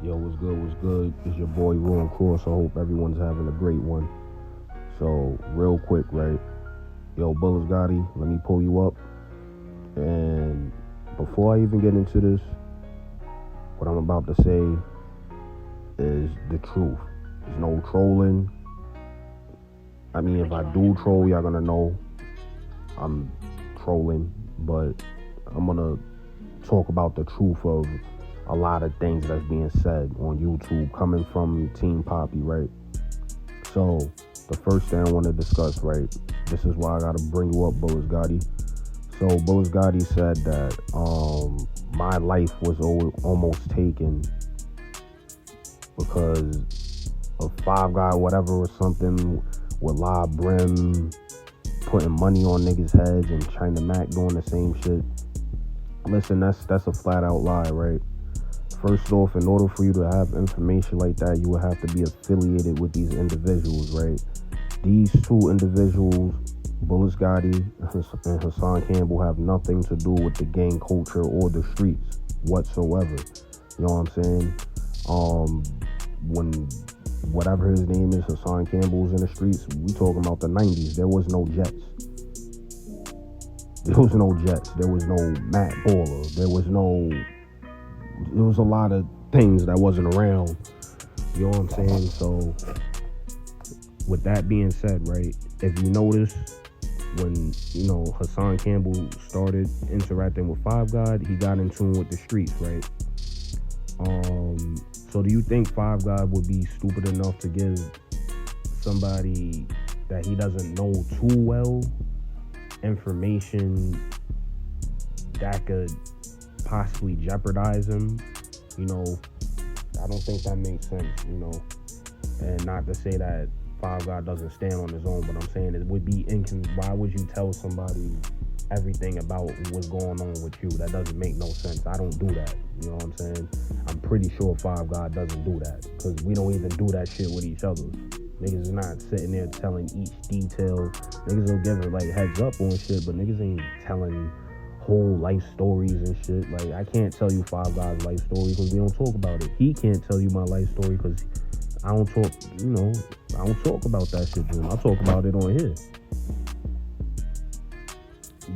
Yo, what's good? What's good? It's your boy Kross. I hope everyone's having a great one. So, real quick, right? Yo, Bulletz, Gotti, let me pull you up. And before I even get into this, what I'm about to say is the truth. There's no trolling. I mean, if I do troll, y'all gonna know I'm trolling, but I'm gonna talk about the truth of a lot of things that's being said on YouTube coming from Team Poppy, right? So the first thing I want to discuss, right? This is why I gotta bring you up, Bulletz Gotti. So Bulletz Gotti said that my life was almost taken because of Five Guy whatever or something with La Brim putting money on niggas' heads and China Mac doing the same shit. Listen, that's a flat out lie, right? First off, in order for you to have information like that, you would have to be affiliated with these individuals, right? These two individuals, Bulletz Gotti and Hassan Campbell, have nothing to do with the gang culture or the streets whatsoever. You know what I'm saying? When whatever his name is, Hassan Campbell's in the streets, we talking about the 90s. There was no Jets. There was no Jets. There was no Matt Baller. There was a lot of things that wasn't around. You know what I'm saying? So, with that being said, right, if you notice, when, Hassan Campbell started interacting with Five God, he got in tune with the streets, right? So do you think Five God would be stupid enough to give somebody that he doesn't know too well information that could possibly jeopardize him? I don't think that makes sense, and not to say that Five God doesn't stand on his own, but I'm saying it would be why would you tell somebody everything about what's going on with you? That doesn't make no sense. I don't do that, you know what I'm saying? I'm pretty sure Five God doesn't do that, because we don't even do that shit with each other. Niggas is not sitting there telling each detail. Niggas will give it like heads up on shit, but niggas ain't telling whole life stories and shit. Like, I can't tell you Five God's life story because we don't talk about it. He can't tell you my life story because I don't talk, I don't talk about that shit to him. I talk about it on here.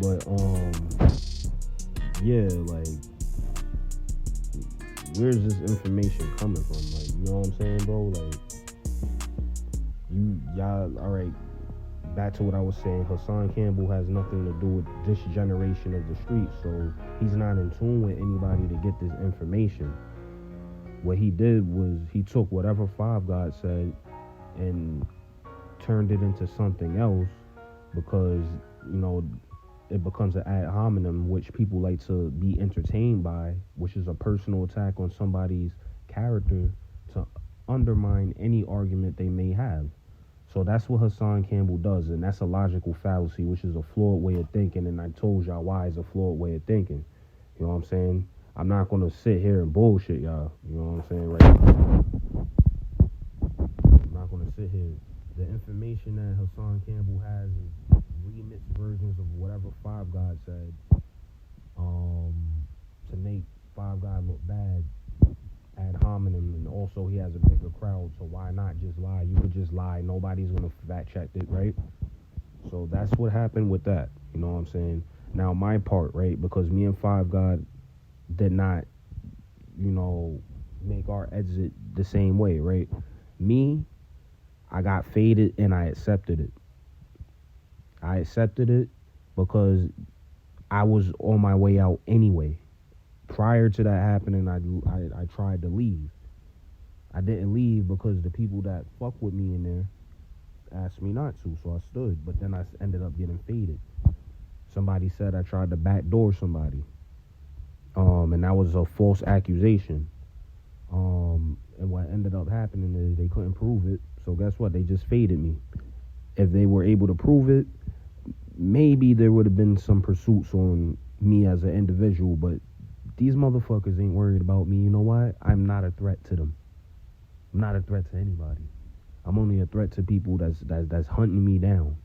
But, yeah, like, where's this information coming from? Like, you know what I'm saying, bro? Like, y'all, all right, back to what I was saying. Hassan Campbell has nothing to do with this generation of the streets, so he's not in tune with anybody to get this information. What he did was he took whatever Five God said and turned it into something else because, it becomes an ad hominem, which people like to be entertained by, which is a personal attack on somebody's character to undermine any argument they may have. So that's what Hassan Campbell does, and that's a logical fallacy, which is a flawed way of thinking, and I told y'all why it's a flawed way of thinking. You know what I'm saying? I'm not going to sit here and bullshit y'all. You know what I'm saying? Right now. I'm not going to sit here. The information that Hassan Campbell has is remix versions of whatever Five God said to make Five God look bad ad hominem, and also he has a bigger crowd, so why not just lie? You could just lie. Nobody's going to fact check it, right? So that's what happened with that. You know what I'm saying? Now, my part, right, because me and Five God did not, make our exit the same way, right? Me, I got faded and I accepted it. I accepted it because I was on my way out anyway. Prior to that happening, I tried to leave. I didn't leave because the people that fuck with me in there asked me not to, so I stood. But then I ended up getting faded. Somebody said I tried to backdoor somebody. And that was a false accusation. And what ended up happening is they couldn't prove it. So guess what? They just faded me. If they were able to prove it, maybe there would have been some pursuits on me as an individual. But these motherfuckers ain't worried about me. You know why? I'm not a threat to them. I'm not a threat to anybody. I'm only a threat to people that's hunting me down.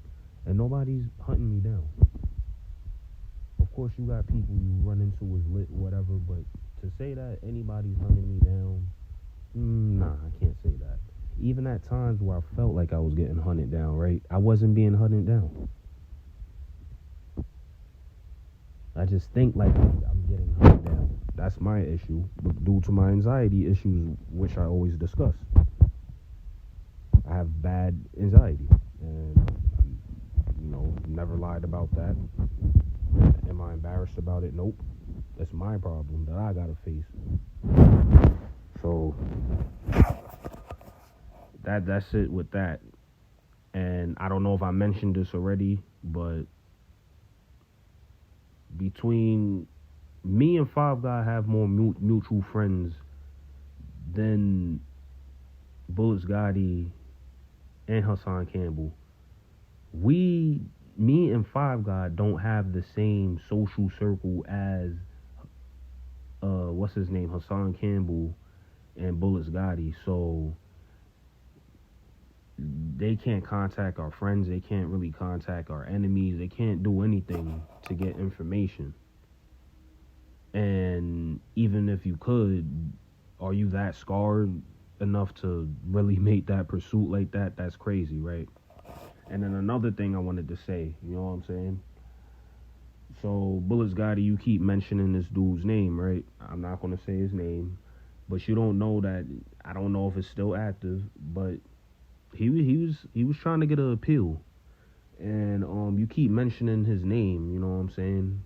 And nobody's hunting me down. Of course, you got people you run into as lit, whatever, but to say that anybody's hunting me down even at times where I felt like I was getting hunted down, right? I wasn't being hunted down. I just think like I'm getting hunted down. That's my issue, due to my anxiety issues, which I always discuss. I have bad anxiety, and never lied about that. Am I embarrassed about it? Nope. That's my problem that I gotta face. So that's it with that. And I don't know if I mentioned this already, but between me and Five Guy have more mutual friends than Bulletz, Gotti, and Hassan Campbell. Me and Five Guy don't have the same social circle as what's his name, Hassan Campbell and Bulletz, Gotti. So they can't contact our friends. They can't really contact our enemies. They can't do anything to get information. And even if you could, are you that scarred enough to really make that pursuit like that? That's crazy, right? And then another thing I wanted to say, you know what I'm saying? So, Bulletz, Gotti, you keep mentioning this dude's name, right? I'm not going to say his name, but you don't know that. I don't know if it's still active, but he was trying to get an appeal, and you keep mentioning his name. You know what I'm saying?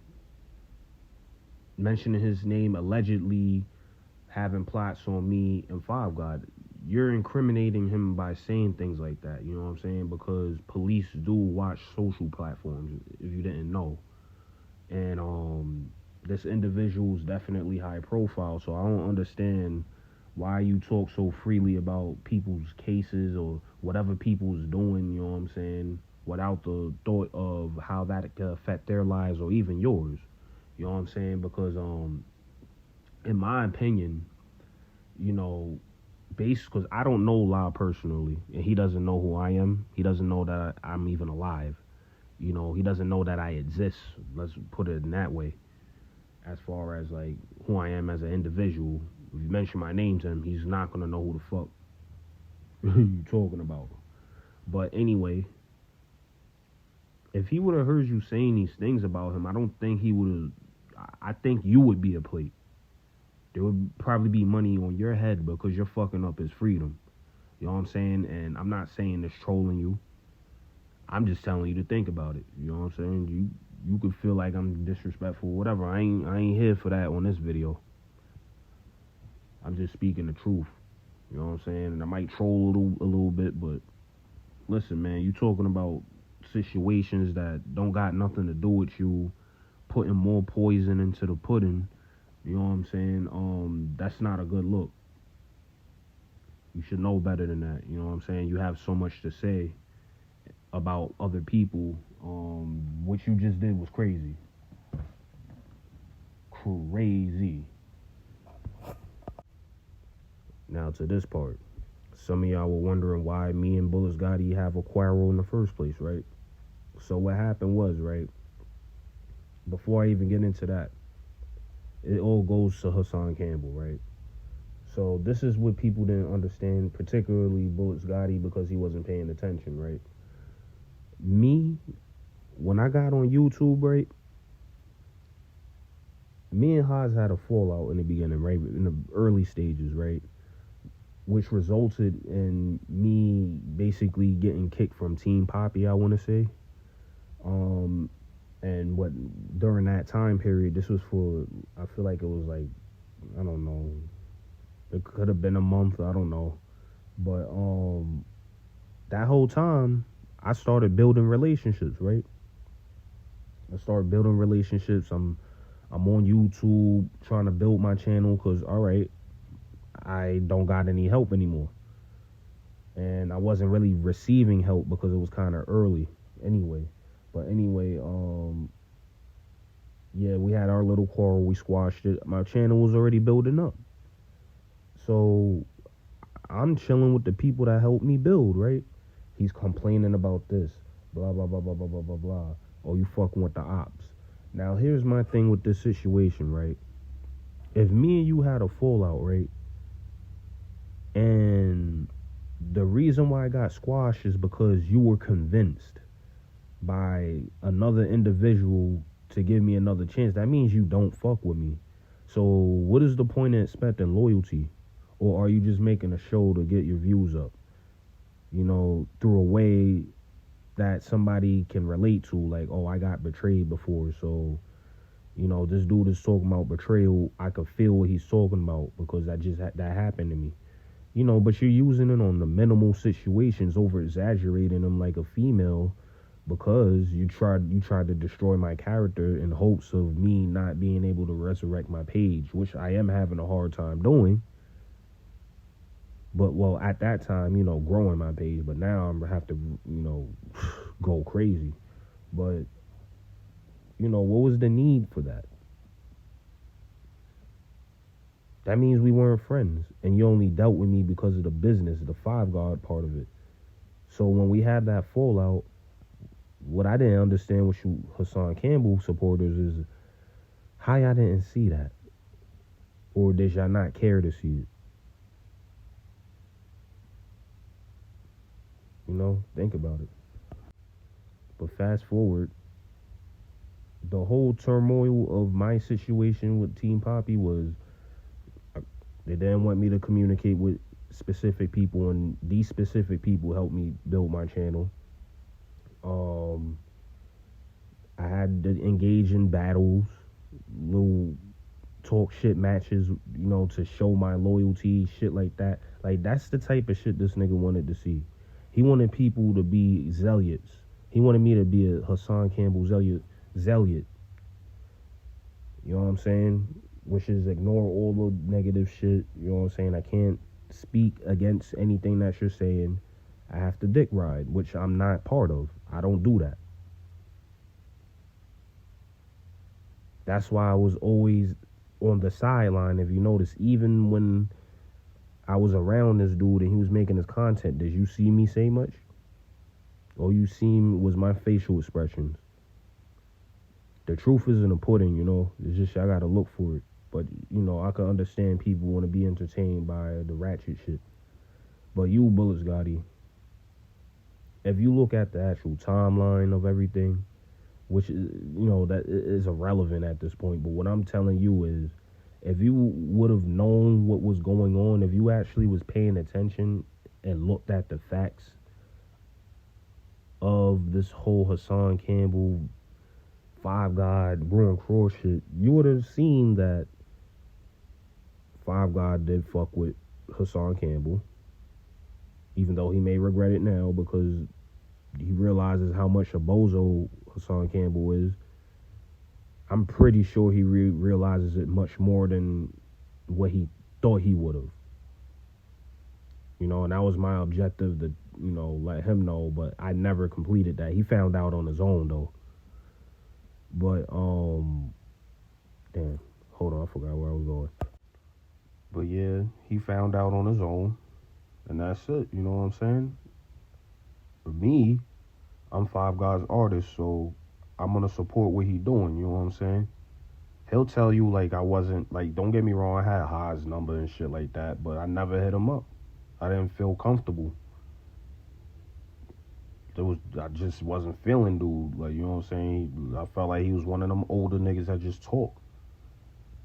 Mentioning his name, allegedly having plots on me and Five God. You're incriminating him by saying things like that. You know what I'm saying? Because police do watch social platforms, if you didn't know. And this individual's definitely high profile, so I don't understand why you talk so freely about people's cases or whatever people's doing, you know what I'm saying, without the thought of how that could affect their lives or even yours. You know what I'm saying? Because in my opinion, because I don't know La personally, and he doesn't know who I am. He doesn't know that I'm even alive. He doesn't know that I exist. Let's put it in that way. As far as like who I am as an individual, if you mention my name to him, he's not gonna know who the fuck you talking about. But anyway, if he would have heard you saying these things about him, I don't think he would have. I think you would be a plate. There would probably be money on your head because you're fucking up his freedom. You know what I'm saying? And I'm not saying this trolling you. I'm just telling you to think about it. You know what I'm saying? You could feel like I'm disrespectful, whatever. I ain't here for that on this video. I'm just speaking the truth. You know what I'm saying? And I might troll a little bit, but listen, man, you talking about situations that don't got nothing to do with you, putting more poison into the pudding. You know what I'm saying? That's not a good look. You should know better than that. You know what I'm saying? You have so much to say about other people. What you just did was crazy. Crazy. Now to this part. Some of y'all were wondering why me and Bulletz Gotti have a quarrel in the first place, right? So what happened was, right, before I even get into that, it all goes to Hassan Campbell, right? So this is what people didn't understand, particularly Bulletz Gotti, because he wasn't paying attention, right? Me, when I got on YouTube, right, me and Haas had a fallout in the beginning, right, in the early stages, right, which resulted in me basically getting kicked from Team Poppy, I want to say. And what during that time period, this was for, I feel like it was like, I don't know, it could have been a month, I don't know, but that whole time I started building relationships, right? I started building relationships. I'm on YouTube trying to build my channel because, all right, I don't got any help anymore. And I wasn't really receiving help because it was kind of early anyway. But anyway, yeah, we had our little quarrel. We squashed it. My channel was already building up. So I'm chilling with the people that helped me build, right? He's complaining about this, blah, blah, blah, blah, blah, blah, blah, blah. Oh, you fucking with the ops. Now, here's my thing with this situation, right? If me and you had a fallout, right? And reason why I got squashed is because you were convinced by another individual to give me another chance. That means you don't fuck with me. So what is the point of expecting loyalty? Or are you just making a show to get your views up? You know, through a way that somebody can relate to, like, oh, I got betrayed before, so, you know, this dude is talking about betrayal. I could feel what he's talking about because that happened to me. You know, but you're using it on the minimal situations, over exaggerating them like a female, because you tried to destroy my character in hopes of me not being able to resurrect my page, which I am having a hard time doing. But, well, at that time, you know, growing my page, but now I'm gonna have to, you know, go crazy. But, you know, what was the need for that? That means we weren't friends, and you only dealt with me because of the business, the Five God part of it. So when we had that fallout, what I didn't understand with you Hassan Campbell supporters is how y'all didn't see that, or did y'all not care to see it? You know, think about it. But fast forward, the whole turmoil of my situation with Team Poppy was they didn't want me to communicate with specific people, and these specific people helped me build my channel. I had to engage in battles, little talk shit matches, you know, to show my loyalty, shit like that. Like, that's the type of shit this nigga wanted to see. He wanted people to be zealots. He wanted me to be a Hassan Campbell zealot. You know what I'm saying? Which is ignore all the negative shit. You know what I'm saying? I can't speak against anything that you're saying. I have to dick ride, which I'm not part of. I don't do that. That's why I was always on the sideline. If you notice, even when I was around this dude and he was making his content, did you see me say much? All you seen was my facial expressions. The truth is in the pudding, you know. It's just I gotta look for it. But, you know, I can understand people want to be entertained by the ratchet shit. But you, Bulletz, Gotti, if you look at the actual timeline of everything, which is, you know, that is irrelevant at this point. But what I'm telling you is, if you would have known what was going on, if you actually was paying attention and looked at the facts of this whole Hassan Campbell, Five God, Growing Kross shit, you would have seen that Five God did fuck with Hassan Campbell, even though he may regret it now because he realizes how much a bozo Hassan Campbell is. I'm pretty sure he realizes it much more than what he thought he would have. You know, and that was my objective to, you know, let him know, but I never completed that. He found out on his own, though. But, damn, hold on, I forgot where I was going. But yeah, he found out on his own, and that's it, you know what I'm saying? For me, I'm Five God's artist, so I'm gonna support what he doing, you know what I'm saying? He'll tell you, like, I wasn't, like, don't get me wrong, I had Haas number and shit like that, but I never hit him up. I didn't feel comfortable. I just wasn't feeling dude, like, you know what I'm saying? I felt like he was one of them older niggas that just talk.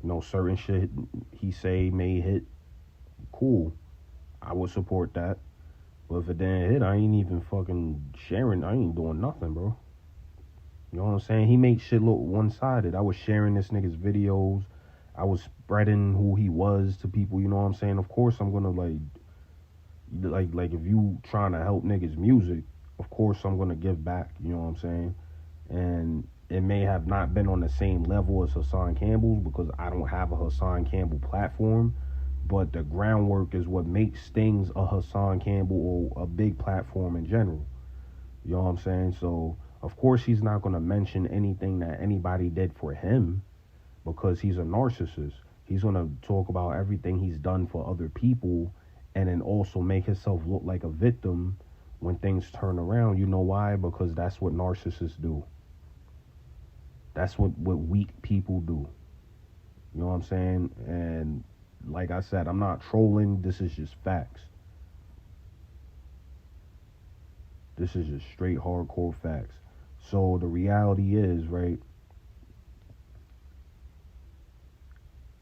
You know, certain shit he say may hit, cool. I would support that. But if it didn't hit, I ain't even fucking sharing. I ain't doing nothing, bro. You know what I'm saying? He makes shit look one-sided. I was sharing this nigga's videos. I was spreading who he was to people, you know what I'm saying? Of course I'm gonna, like if you trying to help niggas music, of course I'm gonna give back, you know what I'm saying? And it may have not been on the same level as Hassan Campbell's because I don't have a Hassan Campbell platform, but the groundwork is what makes things a Hassan Campbell or a big platform in general. You know what I'm saying? So, of course he's not going to mention anything that anybody did for him because he's a narcissist. He's going to talk about everything he's done for other people and then also make himself look like a victim when things turn around. You know why? Because that's what narcissists do. That's what weak people do. You know what I'm saying? And like I said, I'm not trolling. This is just facts. This is just straight hardcore facts. So the reality is, right,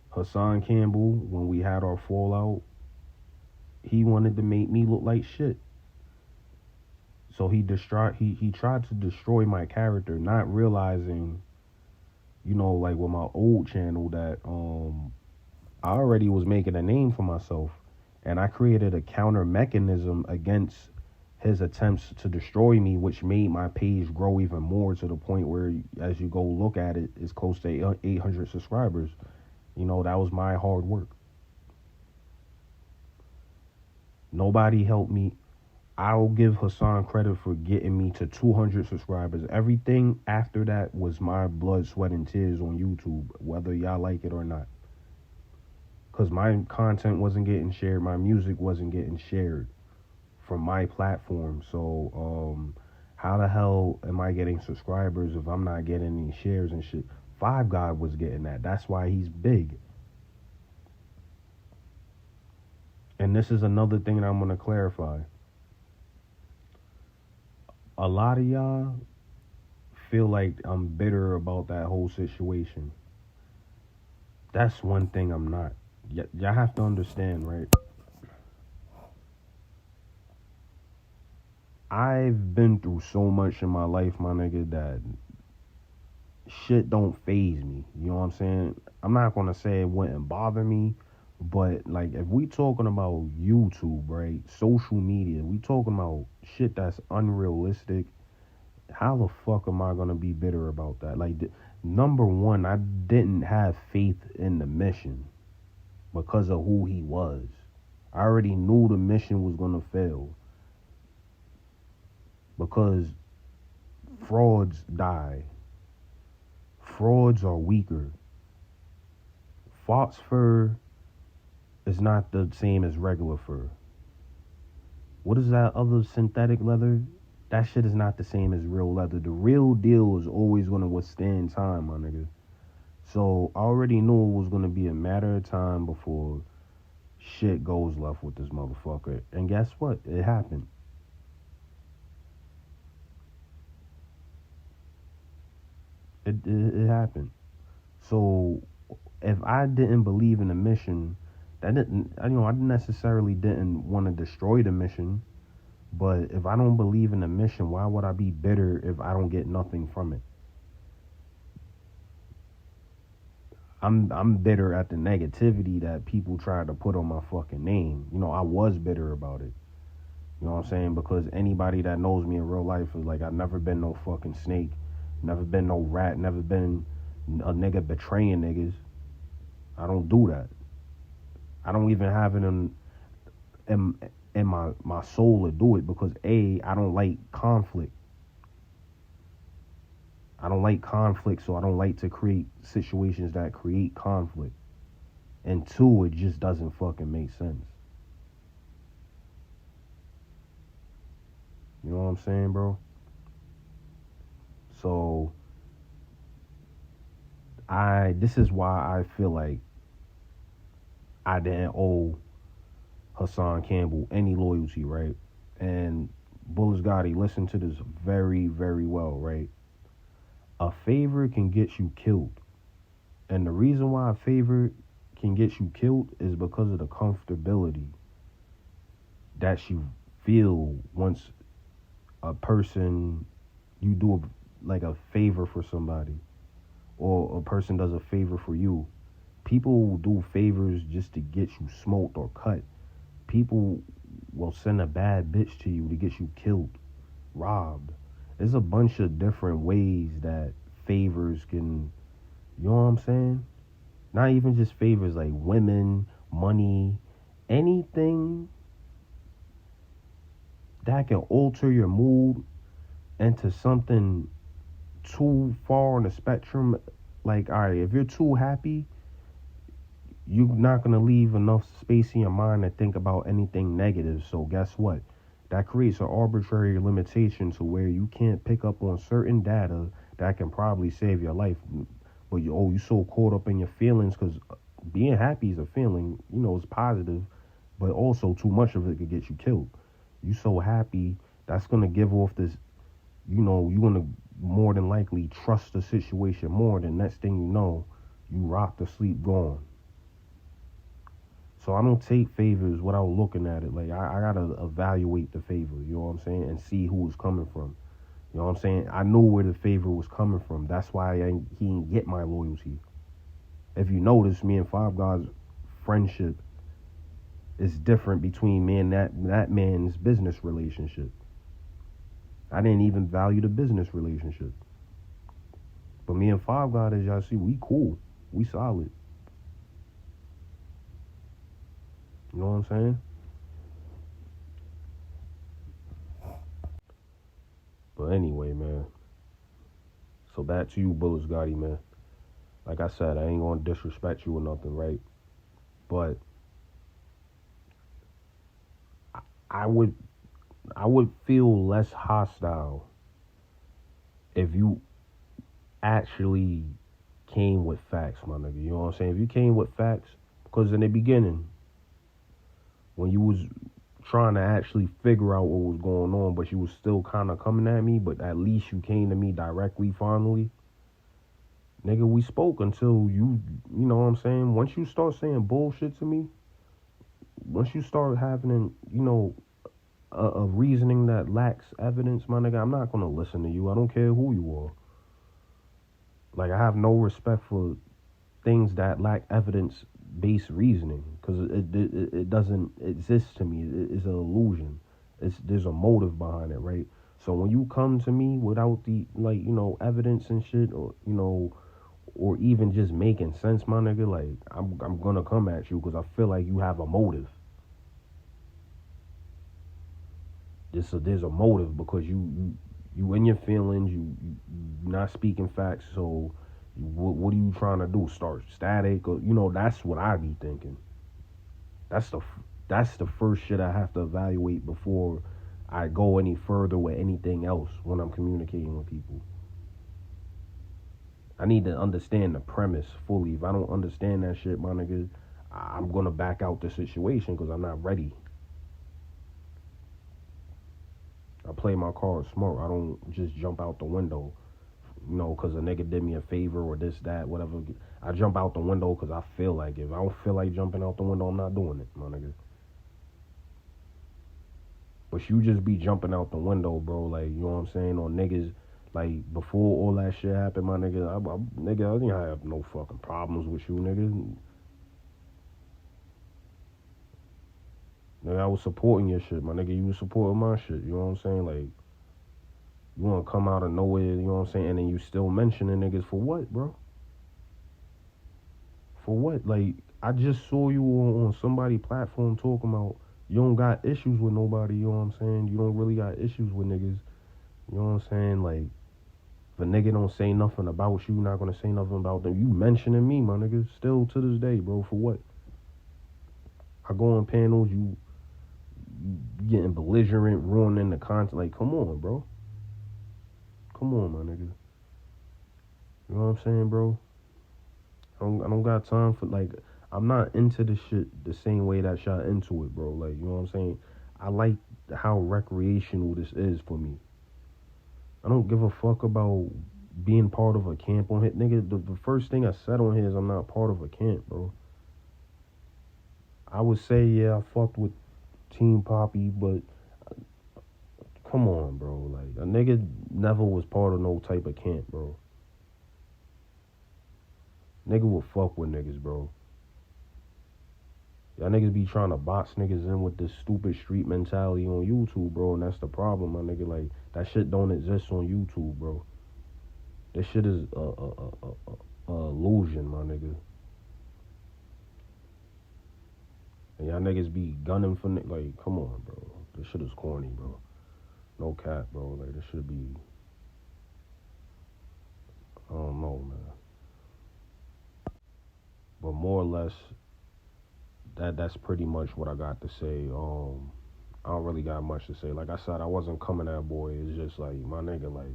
Hassan Campbell, when we had our fallout, he wanted to make me look like shit. So he tried to destroy my character, not realizing, like with my old channel that I already was making a name for myself, and I created a counter mechanism against his attempts to destroy me, which made my page grow even more to the point where, as you go look at it, it's close to 800 subscribers. That was my hard work. Nobody helped me. I'll give Hassan credit for getting me to 200 subscribers. Everything after that was my blood, sweat, and tears on YouTube, whether y'all like it or not. Because my content wasn't getting shared. My music wasn't getting shared from my platform. So, how the hell am I getting subscribers if I'm not getting any shares and shit? Five God was getting that. That's why he's big. And this is another thing that I'm going to clarify. A lot of y'all feel like I'm bitter about that whole situation. That's one thing I'm not. Y'all have to understand, right? I've been through so much in my life, my nigga, that shit don't faze me. You know what I'm saying? I'm not gonna say it wouldn't bother me, but like if we talking about YouTube, right? Social media, we talking about shit that's unrealistic. How the fuck am I gonna be bitter about that? Like, number one, I didn't have faith in the mission because of who he was. I already knew the mission was gonna fail because frauds die. Frauds are weaker. False fur is not the same as regular fur. What is that other synthetic leather? That shit is not the same as real leather. The real deal is always going to withstand time, my nigga. So I already knew it was going to be a matter of time before shit goes left with this motherfucker. And guess what? It happened. It happened. So if I didn't believe in the mission, I necessarily didn't want to destroy the mission. But if I don't believe in the mission, why would I be bitter if I don't get nothing from it? I'm bitter at the negativity that people try to put on my fucking name. I was bitter about it. You know what I'm saying? Because anybody that knows me in real life is like, I've never been no fucking snake, never been no rat, never been a nigga betraying niggas. I don't do that. I don't even have it in my soul to do it because I don't like conflict. I don't like conflict, so I don't like to create situations that create conflict. And two, it just doesn't fucking make sense. You know what I'm saying, bro? So this is why I feel like I didn't owe Hassan Campbell any loyalty, right? And Bulletz Gotti, listen to this very, very well, right? A favor can get you killed. And the reason why a favor can get you killed is because of the comfortability that you feel once a person, you do a favor for somebody, or a person does a favor for you. People do favors just to get you smoked or cut. People will send a bad bitch to you to get you killed, robbed. There's a bunch of different ways that favors can, you know what I'm saying? Not even just favors, like women, money, anything that can alter your mood into something too far on the spectrum. Like, all right, if you're too happy, you're not going to leave enough space in your mind to think about anything negative. So guess what? That creates an arbitrary limitation to where you can't pick up on certain data that can probably save your life. But you're so caught up in your feelings, because being happy is a feeling, it's positive, but also too much of it could get you killed. You so happy that's gonna give off this, you're gonna more than likely trust the situation more. Than next thing you know, you rock to sleep gone. So I don't take favors without looking at it. Like I gotta evaluate the favor, you know what I'm saying, and see who it's coming from. You know what I'm saying? I knew where the favor was coming from. That's why he didn't get my loyalty. If you notice, me and Five God's friendship is different between me and that man's business relationship. I didn't even value the business relationship. But me and Five God, as y'all see, we cool. We solid. You know what I'm saying? But anyway, man. So back to you, Bulletz, Gotti, man. Like I said, I ain't gonna disrespect you or nothing, right? But I would feel less hostile if you actually came with facts, my nigga. You know what I'm saying? If you came with facts, because in the beginning, when you was trying to actually figure out what was going on, but you was still kind of coming at me, but at least you came to me directly finally. Nigga, we spoke until you know what I'm saying? Once you start saying bullshit to me, once you start having, a reasoning that lacks evidence, my nigga, I'm not going to listen to you. I don't care who you are. Like, I have no respect for things that lack evidence-based reasoning, because it doesn't exist to me. It's an illusion. There's a motive behind it, right? So when you come to me without the, evidence and shit, or even just making sense, my nigga, like, I'm gonna come at you because I feel like you have a motive. There's a motive because you in your feelings, you not speaking facts. So what are you trying to do? Start static? Or, that's what I be thinking. That's the first shit I have to evaluate before I go any further with anything else when I'm communicating with people. I need to understand the premise fully. If I don't understand that shit, my nigga, I'm gonna back out the situation because I'm not ready. I play my cards smart. I don't just jump out the window, because a nigga did me a favor or this, that, whatever. I jump out the window because I feel like it. If I don't feel like jumping out the window, I'm not doing it, my nigga. But you just be jumping out the window, bro, like, you know what I'm saying, on niggas, like, before all that shit happened, my nigga, I didn't have no fucking problems with you, nigga. Nigga, I was supporting your shit, my nigga. You was supporting my shit, you know what I'm saying? Like, you want to come out of nowhere, you know what I'm saying? And then you still mentioning niggas for what, bro? For what? Like, I just saw you on somebody's platform talking about you don't got issues with nobody, you know what I'm saying? You don't really got issues with niggas, you know what I'm saying? Like, if a nigga don't say nothing about you, not gonna say nothing about them. You mentioning me, my nigga, still to this day, bro, for what? I go on panels, you getting belligerent, ruining the content. Like, come on, bro. Come on, my nigga. You know what I'm saying, bro? I don't got time for, like, I'm not into this shit the same way that y'all into it, bro. Like, you know what I'm saying? I like how recreational this is for me. I don't give a fuck about being part of a camp on here. Nigga, the first thing I said on here is I'm not part of a camp, bro. I would say, yeah, I fucked with Team Poppy, but come on, bro. Like, a nigga never was part of no type of camp, bro. Nigga will fuck with niggas, bro. Y'all niggas be trying to box niggas in with this stupid street mentality on YouTube, bro, and that's the problem, my nigga. Like, that shit don't exist on YouTube, bro. This shit is a illusion, my nigga. And y'all niggas be gunning for like, come on, bro. This shit is corny, bro. No cap, bro. Like, this should be, I don't know, man. But more or less, that's pretty much what I got to say. I don't really got much to say. Like I said, I wasn't coming at boy. It's just like, my nigga, like,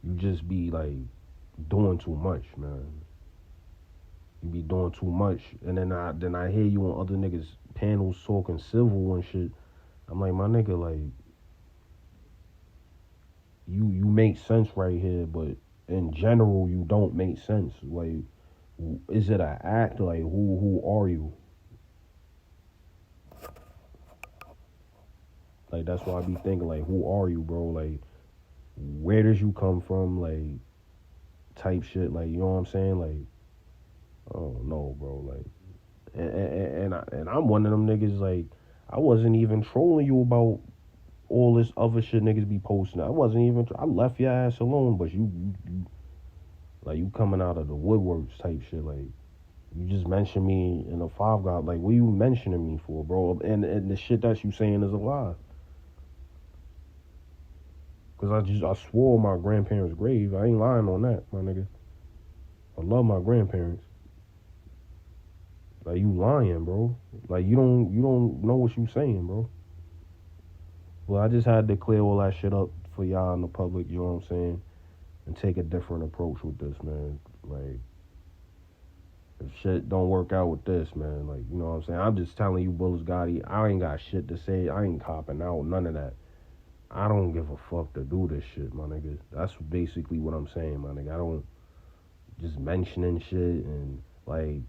you just be like doing too much, man. You be doing too much, and then I hear you on other niggas panels talking civil and shit. I'm like, my nigga, like, you make sense right here, but in general you don't make sense. Like, is it an act? Like, who are you? Like, that's why I be thinking, like, who are you, bro? Like, where does you come from? Like, type shit. Like, you know what I'm saying? Like, oh no, bro. Like, and I'm one of them niggas. Like, I wasn't even trolling you about all this other shit niggas be posting. I wasn't even. I left your ass alone, but you like, you coming out of the woodworks type shit. Like, you just mentioned me in a Five God. Like, what you mentioning me for, bro? And the shit that you saying is a lie. Cause I swore my grandparents' grave. I ain't lying on that, my nigga. I love my grandparents. Like, you lying, bro. Like, you don't know what you saying, bro. Well, I just had to clear all that shit up for y'all in the public, you know what I'm saying? And take a different approach with this, man. Like, if shit don't work out with this, man, like, you know what I'm saying? I'm just telling you, Bulletz Gotti, I ain't got shit to say. I ain't copping out, none of that. I don't give a fuck to do this shit, my nigga. That's basically what I'm saying, my nigga. I don't just mentioning shit and, like,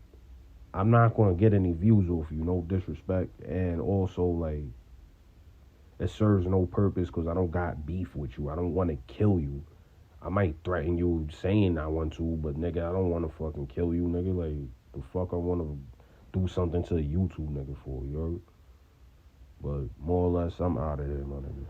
I'm not gonna get any views off you, no disrespect. And also, like, it serves no purpose because I don't got beef with you. I don't want to kill you. I might threaten you saying I want to, but nigga, I don't want to fucking kill you, nigga. Like, the fuck I want to do something to a YouTube nigga for, you heard? But more or less, I'm out of here, my nigga.